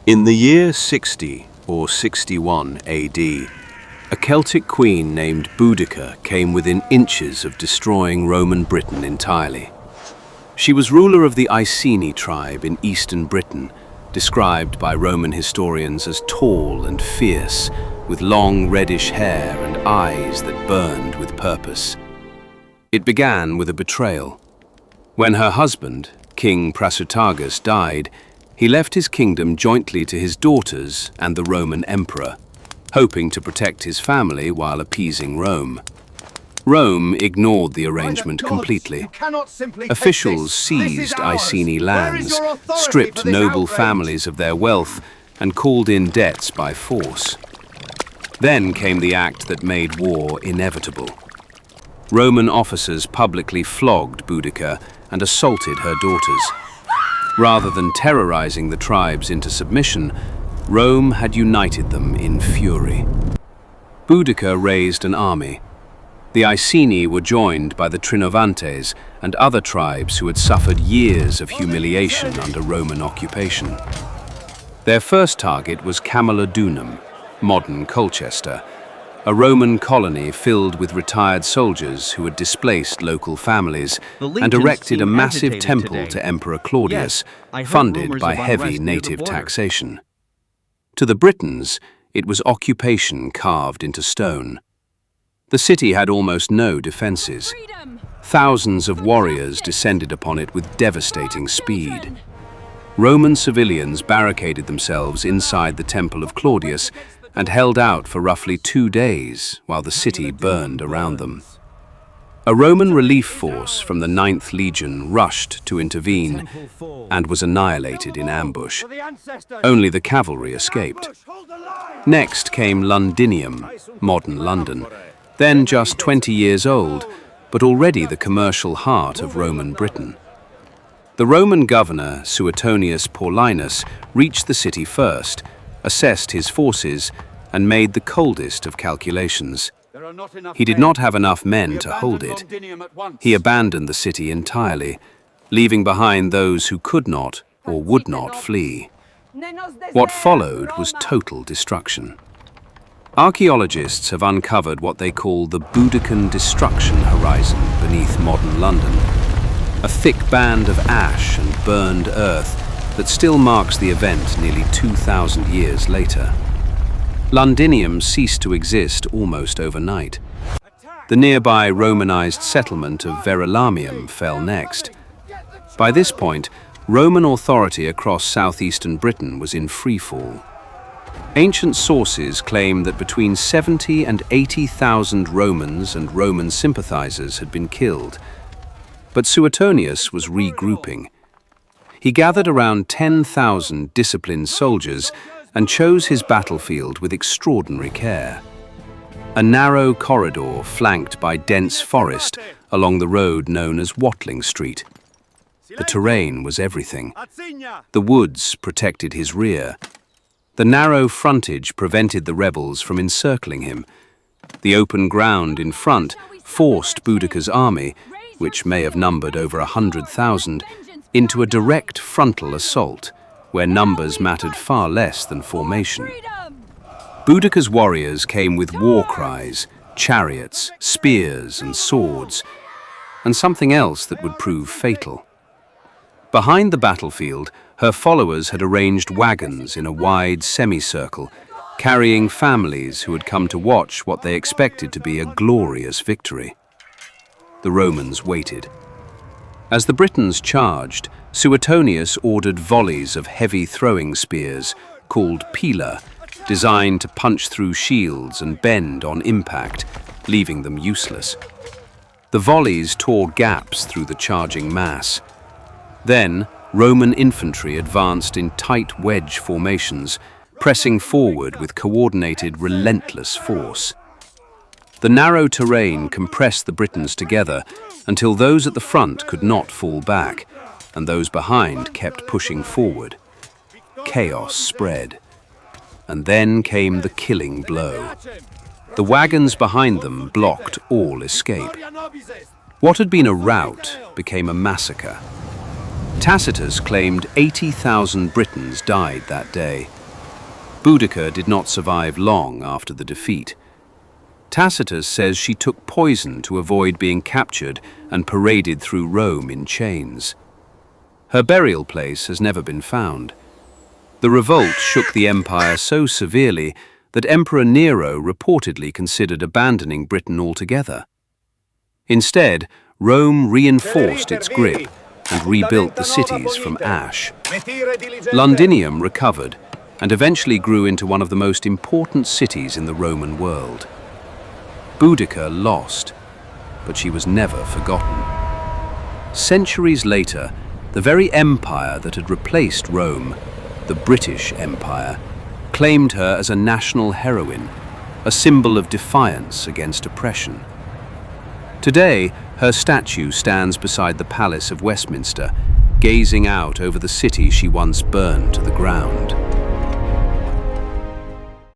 In the year 60 or 61 AD, a Celtic queen named Boudica came within inches of destroying Roman Britain entirely. She was ruler of the Iceni tribe in eastern Britain, described by Roman historians as tall and fierce, with long reddish hair and eyes that burned with purpose. It began with a betrayal. When her husband, King Prasutagus, died, he left his kingdom jointly to his daughters and the Roman emperor, hoping to protect his family while appeasing Rome. Rome ignored the arrangement completely. Officials seized Iceni lands, stripped noble families of their wealth, and called in debts by force. Then came the act that made war inevitable. Roman officers publicly flogged Boudica and assaulted her daughters. Rather than terrorizing the tribes into submission, Rome had united them in fury. Boudica raised an army. The Iceni were joined by the Trinovantes and other tribes who had suffered years of humiliation under Roman occupation. Their first target was Camulodunum, modern Colchester, a Roman colony filled with retired soldiers who had displaced local families and erected a massive temple to Emperor Claudius, funded by heavy native taxation. To the Britons, it was occupation carved into stone. The city had almost no defenses. Thousands of warriors descended upon it with devastating speed. Roman civilians barricaded themselves inside the temple of Claudius and held out for roughly 2 days while the city burned around them. A Roman relief force from the 9th Legion rushed to intervene and was annihilated in ambush. Only the cavalry escaped. Next came Londinium, modern London, then just 20 years old, but already the commercial heart of Roman Britain. The Roman governor, Suetonius Paulinus, reached the city first, assessed his forces, and made the coldest of calculations. He did not have enough men to hold it. He abandoned the city entirely, leaving behind those who could not or would not flee. What followed was total destruction. Archaeologists have uncovered what they call the Boudican destruction horizon beneath modern London, a thick band of ash and burned earth that still marks the event nearly 2,000 years later. Londinium ceased to exist almost overnight. The nearby Romanized settlement of Verulamium fell next. By this point, Roman authority across southeastern Britain was in freefall. Ancient sources claim that between 70 and 80,000 Romans and Roman sympathizers had been killed. But Suetonius was regrouping. He gathered around 10,000 disciplined soldiers and chose his battlefield with extraordinary care. A narrow corridor flanked by dense forest along the road known as Watling Street. The terrain was everything. The woods protected his rear. The narrow frontage prevented the rebels from encircling him. The open ground in front forced Boudica's army, which may have numbered over 100,000, into a direct frontal assault, where numbers mattered far less than formation. Boudica's warriors came with war cries, chariots, spears and swords, and something else that would prove fatal. Behind the battlefield, her followers had arranged wagons in a wide semicircle, carrying families who had come to watch what they expected to be a glorious victory. The Romans waited. As the Britons charged, Suetonius ordered volleys of heavy throwing spears, called pila, designed to punch through shields and bend on impact, leaving them useless. The volleys tore gaps through the charging mass. Then, Roman infantry advanced in tight wedge formations, pressing forward with coordinated, relentless force. The narrow terrain compressed the Britons together until those at the front could not fall back, and those behind kept pushing forward. Chaos spread. And then came the killing blow. The wagons behind them blocked all escape. What had been a rout became a massacre. Tacitus claimed 80,000 Britons died that day. Boudica did not survive long after the defeat. Tacitus says she took poison to avoid being captured and paraded through Rome in chains. Her burial place has never been found. The revolt shook the empire so severely that Emperor Nero reportedly considered abandoning Britain altogether. Instead, Rome reinforced its grip and rebuilt the cities from ash. Londinium recovered and eventually grew into one of the most important cities in the Roman world. Boudica lost, but she was never forgotten. Centuries later, the very empire that had replaced Rome, the British Empire, claimed her as a national heroine, a symbol of defiance against oppression. Today, her statue stands beside the Palace of Westminster, gazing out over the city she once burned to the ground.